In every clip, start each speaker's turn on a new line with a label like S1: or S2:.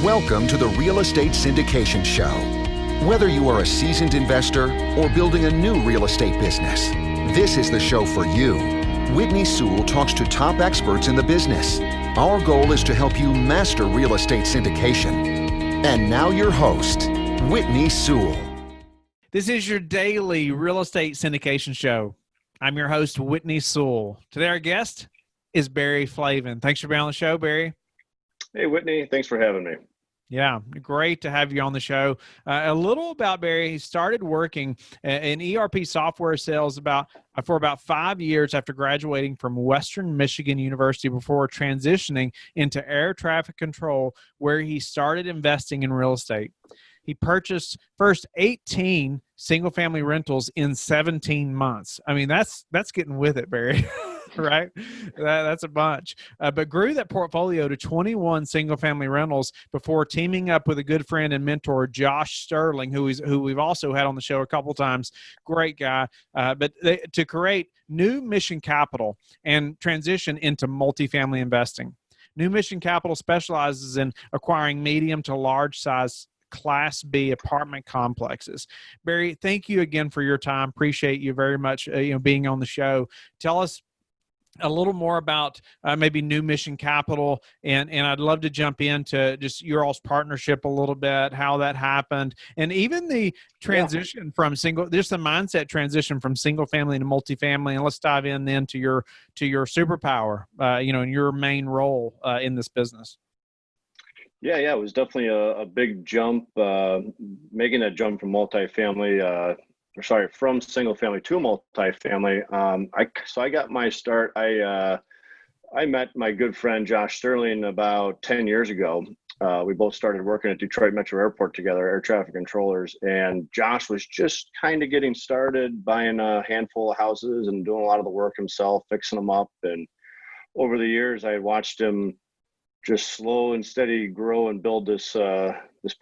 S1: Welcome to the Real Estate Syndication Show. Whether you are a seasoned investor or building a new real estate business, this is the show for you. Whitney Sewell talks to top experts in the business. Our goal is to help you master real estate syndication. And now your host, Whitney Sewell.
S2: This is your daily real estate syndication show. I'm your host, Whitney Sewell. Today our guest is Barry Flavin. Thanks for being on the show, Barry.
S3: Hey, Whitney. Thanks for having me.
S2: Yeah, great to have you on the show. A little about Barry. He started working in ERP software sales for about 5 years after graduating from Western Michigan University before transitioning into air traffic control, where he started investing in real estate. He purchased first 18 single-family rentals in 17 months. I mean, that's getting with it, Barry. Right? That's a bunch. But grew that portfolio to 21 single-family rentals before teaming up with a good friend and mentor, Josh Sterling, who we've also had on the show a couple times. Great guy. To create New Mission Capital and transition into multifamily investing. New Mission Capital specializes in acquiring medium to large size Class B apartment complexes. Barry, thank you again for your time. Appreciate you very much being on the show. Tell us a little more about maybe New Mission Capital, and I'd love to jump into just your all's partnership a little bit, how that happened, and even the transition from the mindset transition from single family to multifamily. And let's dive in then to your superpower, and your main role in this business.
S3: Yeah, it was definitely a big jump, making that jump from from single family to multifamily. I got my start. I met my good friend Josh Sterling about 10 years ago. We both started working at Detroit Metro Airport together, air traffic controllers. And Josh was just kind of getting started, buying a handful of houses and doing a lot of the work himself, fixing them up. And over the years, I watched him just slow and steady grow and build this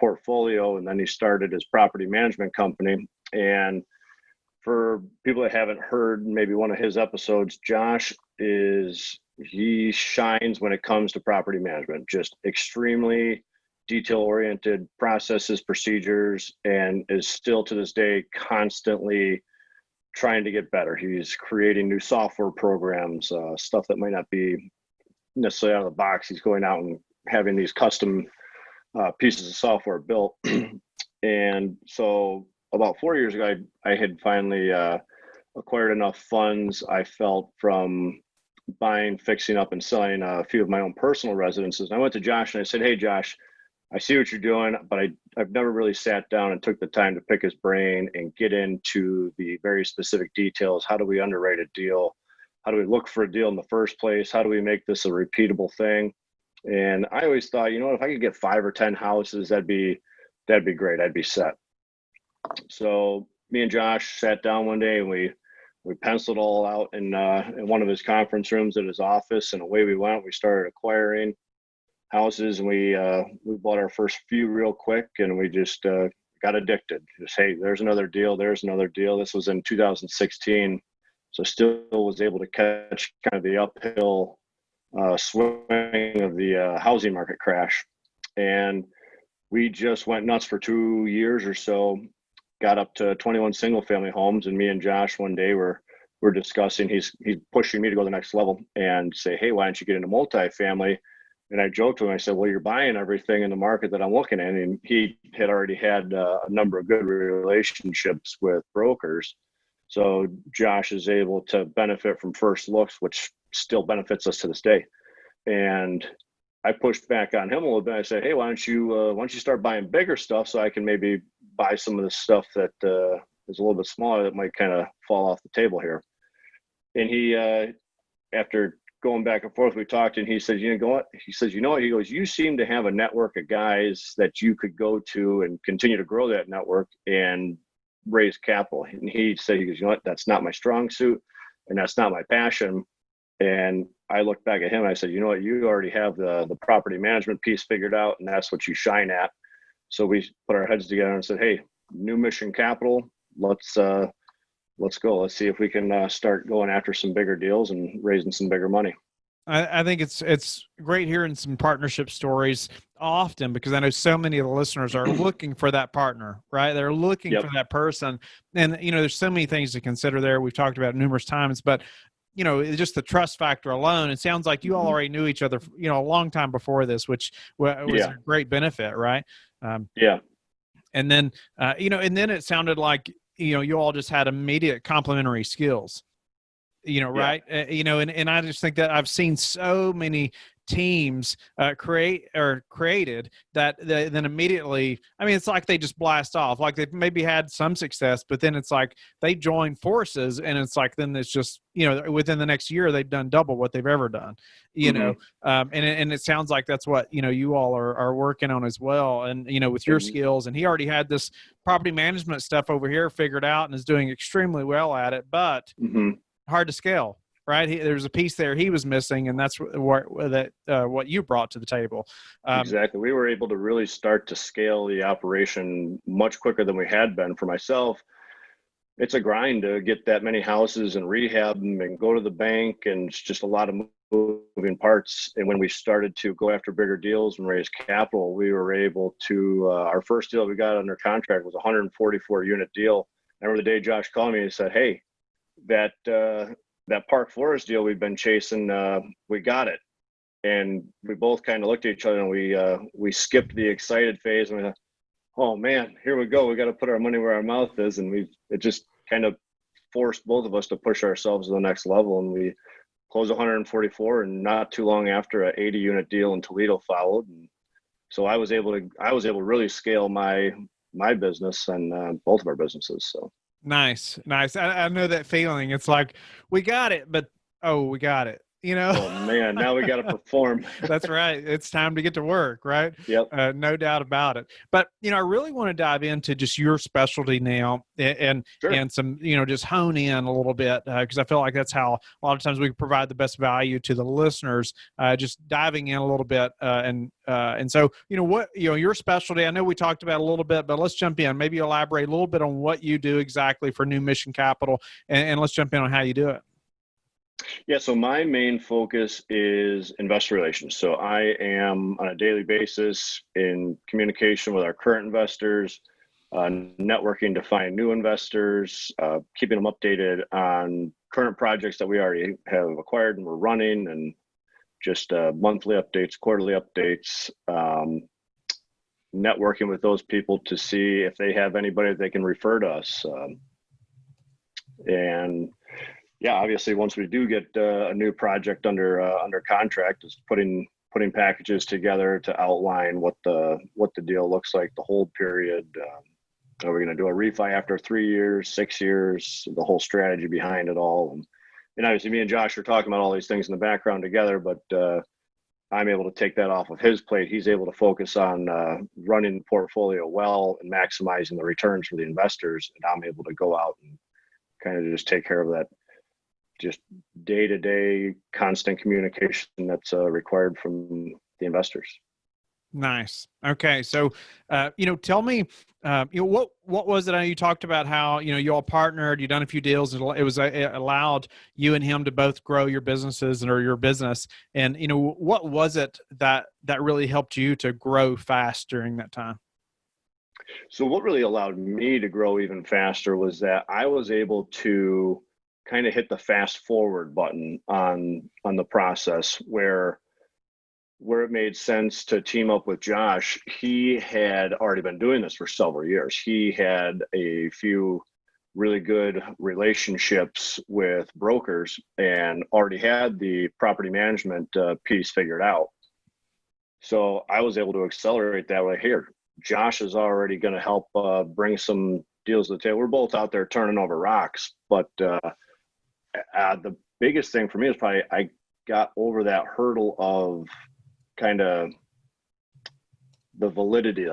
S3: portfolio. And then he started his property management company. And for people that haven't heard maybe one of his episodes, Josh he shines when it comes to property management, just extremely detail-oriented processes, procedures, and is still to this day constantly trying to get better. He's creating new software programs, stuff that might not be necessarily out of the box. He's going out and having these custom pieces of software built. And so about 4 years ago, I had finally acquired enough funds, I felt, from buying, fixing up, and selling a few of my own personal residences. And I went to Josh and I said, "Hey, Josh, I see what you're doing, but I've never really sat down and took the time to pick his brain and get into the very specific details. How do we underwrite a deal? How do we look for a deal in the first place? How do we make this a repeatable thing?" And I always thought, if I could get 5 or 10 houses, that'd be great. I'd be set. So me and Josh sat down one day and we penciled all out in one of his conference rooms at his office, and away we went. We started acquiring houses, and we bought our first few real quick, and we just got addicted. Just, hey, there's another deal. There's another deal. This was in 2016. So still was able to catch kind of the uphill swing of the housing market crash. And we just went nuts for 2 years or so, got up to 21 single family homes. And me and Josh one day we're discussing, he's pushing me to go to the next level and say, "Hey, why don't you get into multifamily?" And I joked to him, I said, "Well, you're buying everything in the market that I'm looking at." And he had already had a number of good relationships with brokers. So Josh is able to benefit from first looks, which still benefits us to this day. And I pushed back on him a little bit. I said, "Hey, why don't you start buying bigger stuff so I can maybe buy some of the stuff that is a little bit smaller that might kind of fall off the table here." And he, after going back and forth, we talked, and he said, "You know what?" He says, "You know what?" He goes, "You seem to have a network of guys that you could go to and continue to grow that network and raise capital." And he said, "You know what? That's not my strong suit, and that's not my passion." And I looked back at him and I said, "You know what? You already have the property management piece figured out, and that's what you shine at." So we put our heads together and said, "Hey, New Mission Capital, let's go. Let's see if we can start going after some bigger deals and raising some bigger money."
S2: I think it's great hearing some partnership stories often, because I know so many of the listeners are looking for that partner, right? They're looking
S3: Yep.
S2: for that person. And, there's so many things to consider there. We've talked about it numerous times, but, it's just the trust factor alone. It sounds like you all already knew each other, a long time before this, which was
S3: Yeah.
S2: a great benefit, right? Um,
S3: Yeah.
S2: and then, and then it sounded like, you all just had immediate complementary skills.
S3: Yeah.
S2: Right. And I just think that I've seen so many teams created that then immediately, I mean, it's like they just blast off, like they've maybe had some success, but then it's like they join forces, and it's like, then it's just, within the next year, they've done double what they've ever done, and it sounds like that's what, you all are working on as well. And, with your skills, and he already had this property management stuff over here figured out and is doing extremely well at it, but hard to scale, right? There's a piece there he was missing, and that's what you brought to the table.
S3: Exactly. We were able to really start to scale the operation much quicker than we had been. For myself, it's a grind to get that many houses and rehab them and go to the bank, and it's just a lot of moving parts. And when we started to go after bigger deals and raise capital, we were able to, our first deal we got under contract was a 144 unit deal. I remember the day Josh called me and said, "Hey, that Park Forest deal we've been chasing, we got it." And we both kind of looked at each other, and we skipped the excited phase, and we thought, "Oh man, here we go. We got to put our money where our mouth is." And it just kind of forced both of us to push ourselves to the next level. And we closed 144, and not too long after, an 80 unit deal in Toledo followed. And so I was able to really scale my business and both of our businesses. So.
S2: Nice. I know that feeling. It's like, we got it, but we got it.
S3: Oh man, now we got to perform.
S2: That's right. It's time to get to work, right?
S3: Yep.
S2: No doubt about it. But, I really want to dive into just your specialty now, and
S3: Sure.
S2: and some, just hone in a little bit, because I feel like that's how a lot of times we provide the best value to the listeners, just diving in a little bit. And so, what, your specialty, I know we talked about a little bit, but let's jump in. Maybe elaborate a little bit on what you do exactly for New Mission Capital, and let's jump in on how you do it.
S3: Yeah, so my main focus is investor relations. So I am on a daily basis in communication with our current investors, networking to find new investors, keeping them updated on current projects that we already have acquired and we're running, and just monthly updates, quarterly updates, networking with those people to see if they have anybody that they can refer to us. And yeah, obviously, once we do get a new project under contract, is putting packages together to outline what the deal looks like, the hold period. Are we going to do a refi after 3 years, 6 years? The whole strategy behind it all, and obviously, me and Josh are talking about all these things in the background together. But I'm able to take that off of his plate. He's able to focus on running the portfolio well and maximizing the returns for the investors, and I'm able to go out and kind of just take care of that, just day-to-day constant communication that's required from the investors.
S2: Nice. Okay. So, tell me, what was it? You talked about how, you all partnered, you done a few deals, and it allowed you and him to both grow your businesses or your business. And, what was it that really helped you to grow fast during that time?
S3: So what really allowed me to grow even faster was that I was able to kind of hit the fast forward button on the process where it made sense to team up with Josh. He had already been doing this for several years. He had a few really good relationships with brokers and already had the property management piece figured out. So I was able to accelerate that way. Here, Josh is already going to help bring some deals to the table. We're both out there turning over rocks, but the biggest thing for me is probably I got over that hurdle of kind of the validity.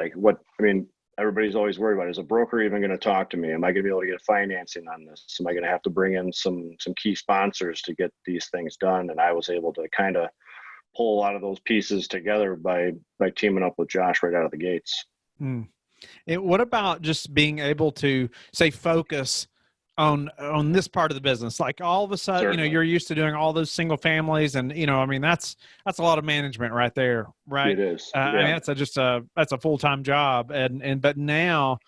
S3: Everybody's always worried about, is a broker even going to talk to me? Am I going to be able to get financing on this? Am I going to have to bring in some key sponsors to get these things done? And I was able to kind of pull a lot of those pieces together by teaming up with Josh right out of the gates.
S2: What about just being able to say focus on this part of the business? Like all of a sudden,
S3: Certainly.
S2: you're used to doing all those single families, and I mean, that's a lot of management right there, right?
S3: It is.
S2: I mean,
S3: Yeah.
S2: that's a full-time job, but now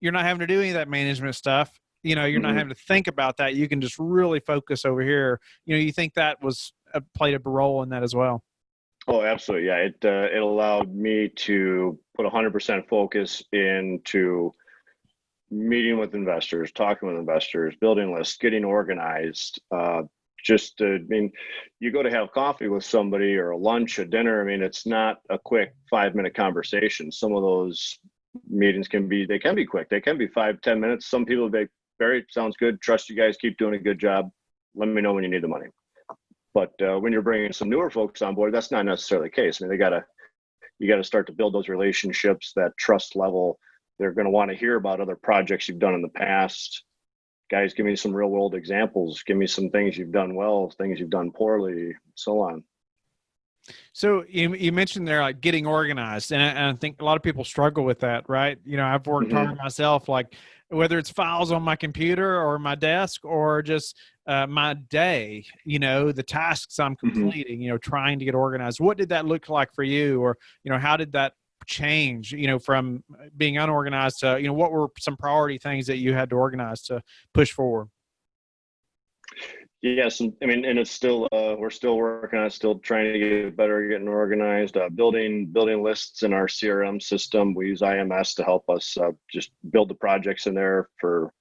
S2: you're not having to do any of that management stuff. You're not having to think about that. You can just really focus over here. You think that was played a role in that as well?
S3: Oh, absolutely. Yeah. It allowed me to put 100% focus into meeting with investors, talking with investors, building lists, getting organized. I mean, you go to have coffee with somebody or a lunch, a dinner. I mean, it's not a quick 5-minute conversation. Some of those meetings can be quick. They can be 5-10 minutes. Some people be Barry, sounds good. Trust you guys, keep doing a good job. Let me know when you need the money. But when you're bringing some newer folks on board, that's not necessarily the case. I mean, you got to start to build those relationships, that trust level. They're going to want to hear about other projects you've done in the past. Guys, give me some real world examples. Give me some things you've done well, things you've done poorly, so on.
S2: So you mentioned there, like getting organized, and I think a lot of people struggle with that, right? I've worked hard myself, like whether it's files on my computer or my desk or just my day, the tasks I'm completing, trying to get organized. What did that look like for you? Or, how did that change, from being unorganized to, what were some priority things that you had to organize to push forward?
S3: Yes, I mean, and it's still we're still working on it, still trying to get better, getting organized, building lists in our CRM system. We use IMS to help us just build the projects in there for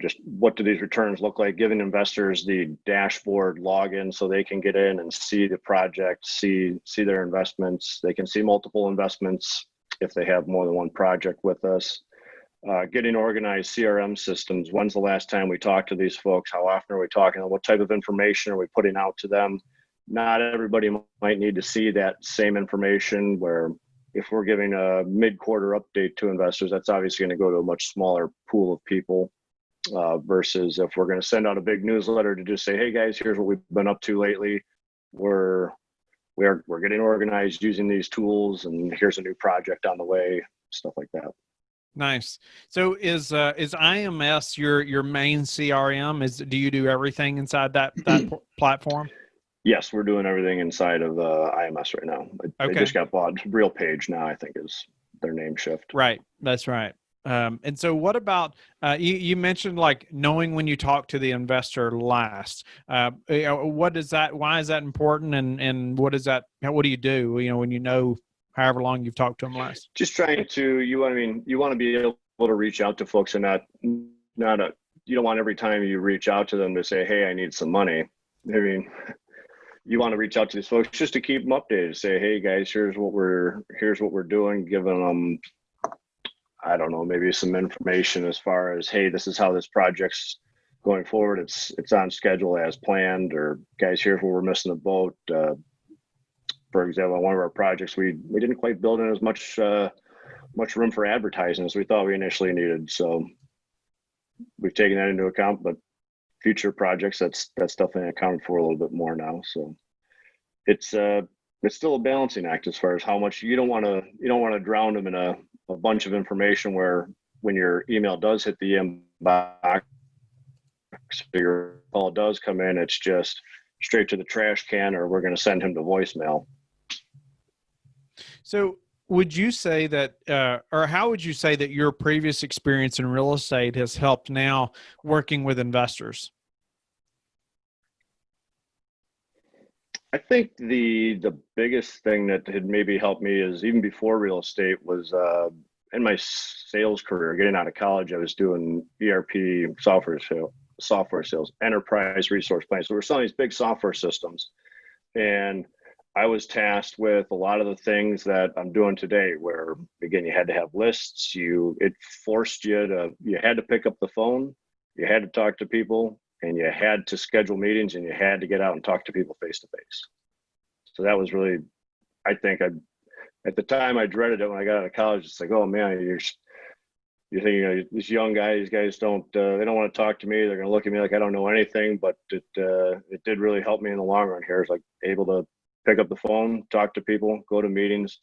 S3: just what do these returns look like, giving investors the dashboard login so they can get in and see the project, see their investments. They can see multiple investments if they have more than one project with us. Getting organized CRM systems. When's the last time we talked to these folks? How often are we talking? What type of information are we putting out to them? Not everybody might need to see that same information, where if we're giving a mid-quarter update to investors, that's obviously going to go to a much smaller pool of people versus if we're going to send out a big newsletter to just say, hey guys, here's what we've been up to lately. We're getting organized using these tools, and here's a new project on the way, stuff like that.
S2: Nice. So is IMS your main CRM? Do you do everything inside that platform?
S3: Yes, we're doing everything inside of IMS right now.
S2: Okay.
S3: They just got bought. RealPage now, I think, is their name shift.
S2: Right. That's right. And so what about, you mentioned like knowing when you talk to the investor last, what is that, why is that important? And what is that, what do you do, when however long you've talked to them last?
S3: Just trying to, you want to be able to reach out to folks and you don't want every time you reach out to them to say, hey, I need some money. I mean, you want to reach out to these folks just to keep them updated, say, hey guys, here's what we're doing, giving them, I don't know, maybe some information as far as, hey, this is how this project's going forward. It's on schedule as planned, or guys, here's where we're missing the boat. For example, on one of our projects, we didn't quite build in as much room for advertising as we thought we initially needed. So we've taken that into account, but future projects, that's definitely accounted for a little bit more now. So it's still a balancing act as far as how much you don't want to drown them in a bunch of information where when your email does hit the inbox, your call does come in, it's just straight to the trash can, or we're going to send him to voicemail.
S2: So would you say that, or how would you say that your previous experience in real estate has helped now working with investors?
S3: I think the biggest thing that had maybe helped me is, even before real estate, was in my sales career, getting out of college, I was doing ERP software sales, enterprise resource planning. So we're selling these big software systems, and I was tasked with a lot of the things that I'm doing today, where again, you had to have lists. It forced you had to pick up the phone, you had to talk to people, and you had to schedule meetings, and you had to get out and talk to people face to face. So that was really, I think, at the time I dreaded it when I got out of college. It's like, oh man, you're thinking, this young guy, these guys they don't want to talk to me. They're going to look at me like I don't know anything. But it did really help me in the long run here. It's like able to pick up the phone, talk to people, go to meetings.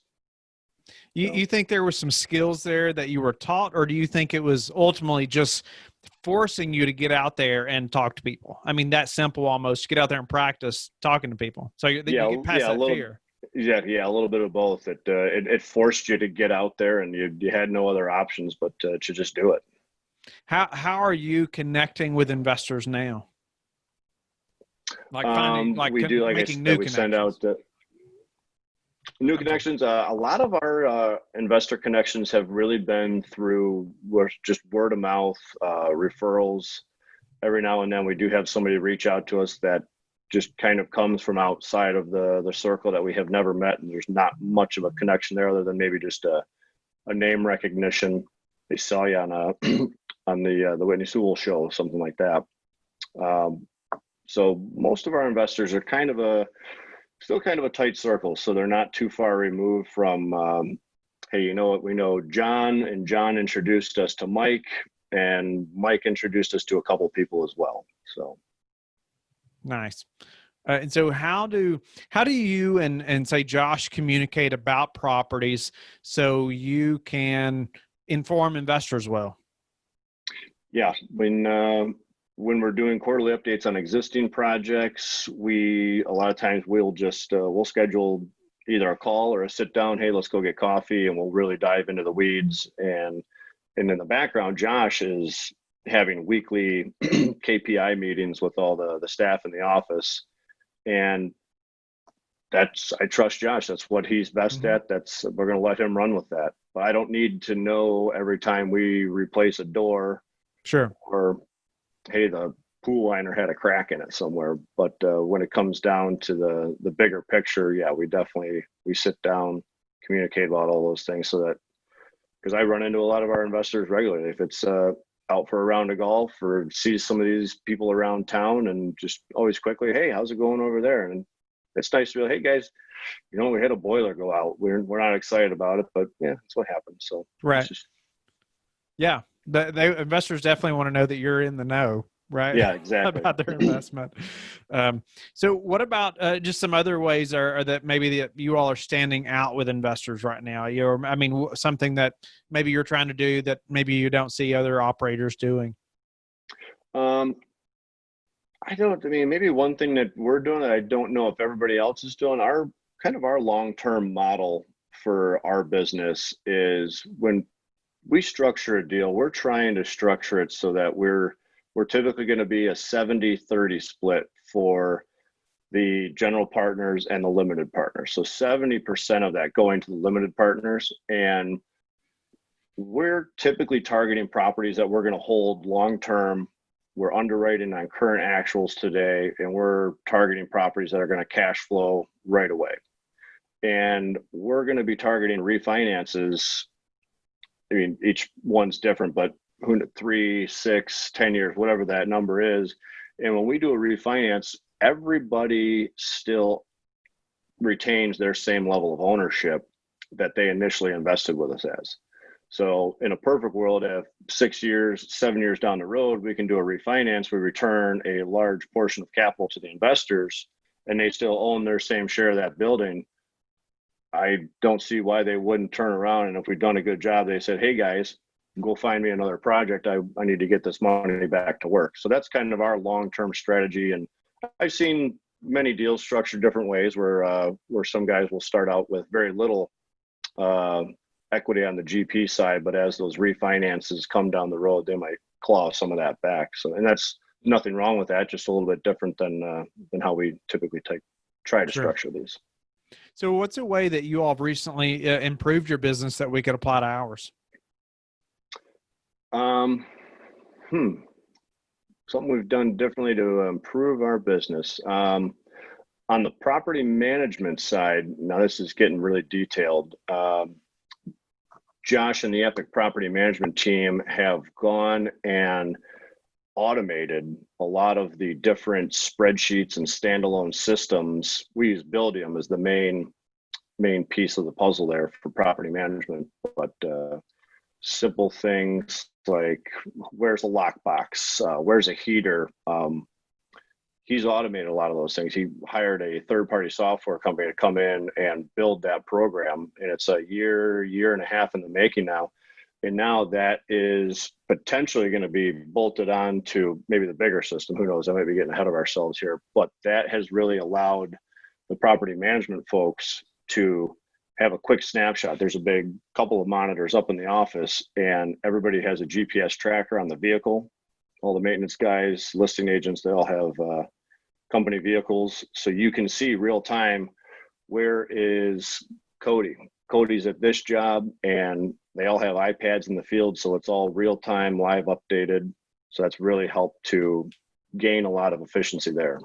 S2: You think there were some skills there that you were taught, or do you think it was ultimately just forcing you to get out there and talk to people. I mean, that simple almost. Get out there and practice talking to people. So you get past that fear.
S3: Yeah, a little bit of both. It forced you to get out there, and you had no other options but to just do it.
S2: How are you connecting with investors now? Like finding, making new connections.
S3: Send out new connections. A lot of our investor connections have really been through just word of mouth, referrals. Every now and then we do have somebody reach out to us that just kind of comes from outside of the circle that we have never met, and there's not much of a connection there other than maybe just a name recognition. They saw you on on the Whitney Sewell show, something like that. So most of our investors are still kind of a tight circle, so they're not too far removed from hey, you know what, we know John, and John introduced us to Mike, and Mike introduced us to a couple people as well. So
S2: nice. And so how do you and say Josh communicate about properties so you can inform investors well?
S3: Yeah, when we're doing quarterly updates on existing projects, a lot of times we'll just we'll schedule either a call or a sit down. Hey, let's go get coffee, and we'll really dive into the weeds. And in the background, Josh is having weekly KPI meetings with all the staff in the office, and I trust Josh. That's what he's best at. We're going to let him run with that. But I don't need to know every time we replace a door.
S2: Sure.
S3: Or, hey, the pool liner had a crack in it somewhere. But when it comes down to the bigger picture, yeah, we sit down, communicate about all those things, so that, because I run into a lot of our investors regularly. If it's out for a round of golf or see some of these people around town, and just always quickly, hey, how's it going over there? And it's nice to be like, hey guys, we had a boiler go out. We're not excited about it, but yeah, that's what happened. So
S2: right. Yeah. The investors definitely want to know that you're in the know, right?
S3: Yeah, exactly.
S2: About their investment. So what about just some other ways are that maybe that you all are standing out with investors right now? Something that maybe you're trying to do that maybe you don't see other operators doing?
S3: Maybe one thing that we're doing that I don't know if everybody else is doing, our long-term model for our business is, when we structure a deal, we're trying to structure it so that we're typically going to be a 70-30 split for the general partners and the limited partners. So 70% of that going to the limited partners, and we're typically targeting properties that we're going to hold long-term. We're underwriting on current actuals today, and we're targeting properties that are going to cash flow right away. And we're going to be targeting refinances. Each one's different, but 3, 6, 10 years, whatever that number is. And when we do a refinance, everybody still retains their same level of ownership that they initially invested with us as. So in a perfect world, if 6 years, 7 years down the road, we can do a refinance, we return a large portion of capital to the investors, and they still own their same share of that building. I don't see why they wouldn't turn around, and if we've done a good job, they said, hey guys, go find me another project. I need to get this money back to work. So that's kind of our long-term strategy. And I've seen many deals structured different ways, where some guys will start out with very little equity on the GP side, but as those refinances come down the road, they might claw some of that back. So, and that's nothing wrong with that, just a little bit different than how we typically try to structure these.
S2: So what's a way that you all have recently improved your business that we could apply to ours?
S3: Something we've done differently to improve our business. On the property management side, now this is getting really detailed. Josh and the Epic Property Management team have gone and automated a lot of the different spreadsheets and standalone systems. We use Buildium as the main piece of the puzzle there for property management, but simple things like, where's a lockbox, where's a heater. He's automated a lot of those things. He hired a third-party software company to come in and build that program, and it's a year and a half in the making now. And now that is potentially going to be bolted on to maybe the bigger system. Who knows? I might be getting ahead of ourselves here, but that has really allowed the property management folks to have a quick snapshot. There's a big couple of monitors up in the office, and everybody has a GPS tracker on the vehicle. All the maintenance guys, listing agents, they all have company vehicles. So you can see real time, where is Cody? Cody's at this job, and they all have iPads in the field. So it's all real time, live updated. So that's really helped to gain a lot of efficiency there.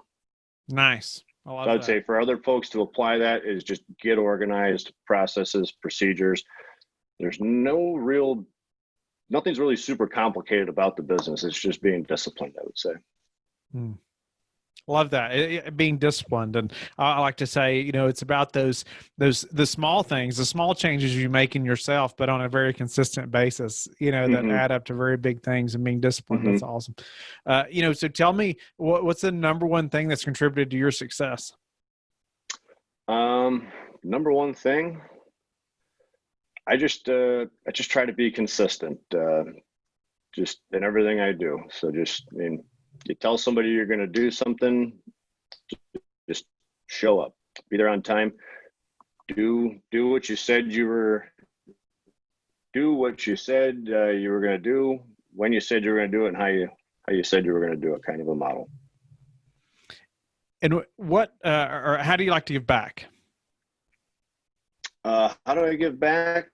S2: Nice.
S3: So I'd say for other folks to apply that is just get organized, processes, procedures. There's nothing's really super complicated about the business. It's just being disciplined, I would say.
S2: Love that. Being disciplined. And I like to say, it's about the small things, the small changes you make in yourself, but on a very consistent basis, that add up to very big things, and being disciplined. That's awesome. So tell me, what's the number one thing that's contributed to your success?
S3: Number one thing, I just try to be consistent, just in everything I do. So you tell somebody you're going to do something, just show up, be there on time, do what you said you were going to do, when you said you were going to do it, and how you said you were going to do it, kind of a model.
S2: And or how do you like to give back?
S3: How do I give back?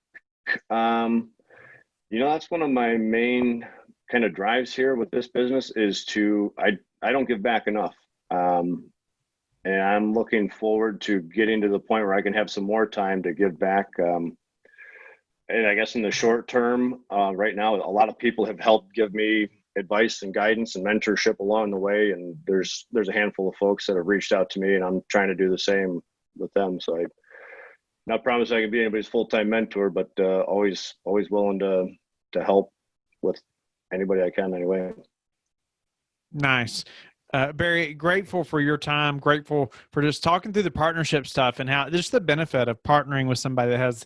S3: That's one of my main kind of drives here with this business is I don't give back enough. And I'm looking forward to getting to the point where I can have some more time to give back. And I guess in the short term, right now, a lot of people have helped give me advice and guidance and mentorship along the way. And there's a handful of folks that have reached out to me, and I'm trying to do the same with them. So I not promise I can be anybody's full-time mentor, but always willing to help with anybody I can anyway. Nice.
S2: Barry, grateful for your time, grateful for just talking through the partnership stuff and how just the benefit of partnering with somebody that has,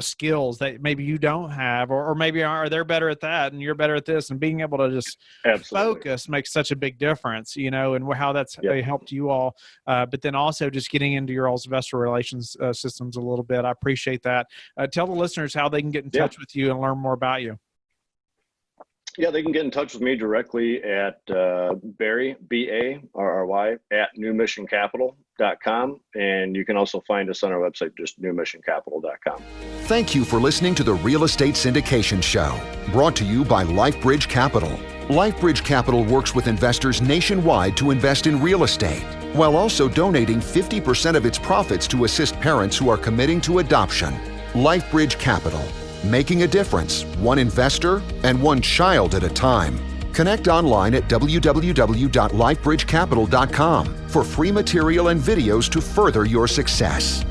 S2: skills that maybe you don't have, or maybe they're better at that and you're better at this, and being able to just focus makes such a big difference, and how that's helped you all. But then also just getting into your all's investor relations systems a little bit. I appreciate that. Tell the listeners how they can get in touch with you and learn more about you.
S3: Yeah, they can get in touch with me directly at Barry, B-A-R-R-Y, at newmissioncapital.com. And you can also find us on our website, just newmissioncapital.com.
S1: Thank you for listening to the Real Estate Syndication Show, brought to you by LifeBridge Capital. LifeBridge Capital works with investors nationwide to invest in real estate, while also donating 50% of its profits to assist parents who are committing to adoption. LifeBridge Capital. Making a difference, one investor and one child at a time. Connect online at www.lifebridgecapital.com for free material and videos to further your success.